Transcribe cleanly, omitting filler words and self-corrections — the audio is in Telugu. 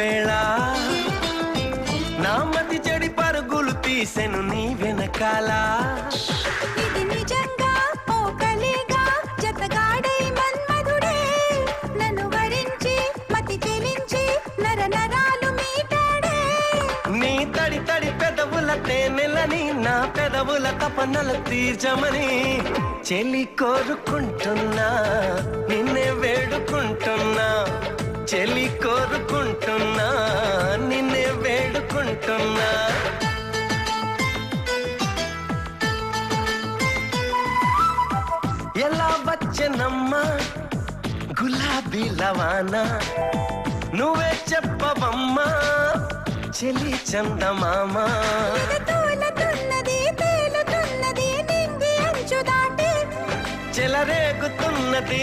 వేళ నా మతి చెడి పరుగులు తీసెను నీ వెనకాల ఇది నిజంగా ఓ కలిగా జతగాడై మన్మధుడే నన్ను వరించి మతి చెలించి నర నరాలు మీటాడే నీ తడి తడి పెదవుల తేనెలని నా పెదవుల తపనలు తీర్చమని చెలి కోరుకుంటున్నా నిన్నే వేడుకుంటున్నా చెలి కోరుకుంటున్నా నిన్నే వేడుకుంటున్నా ఎలా వచ్చనమ్మా గులాబీ లవానా నువ్వే చెప్పవమ్మా చెలి చందమామ తూలుతున్నది తేలుతున్నది నింగి అంచు దాటి చెలరేగుతున్నది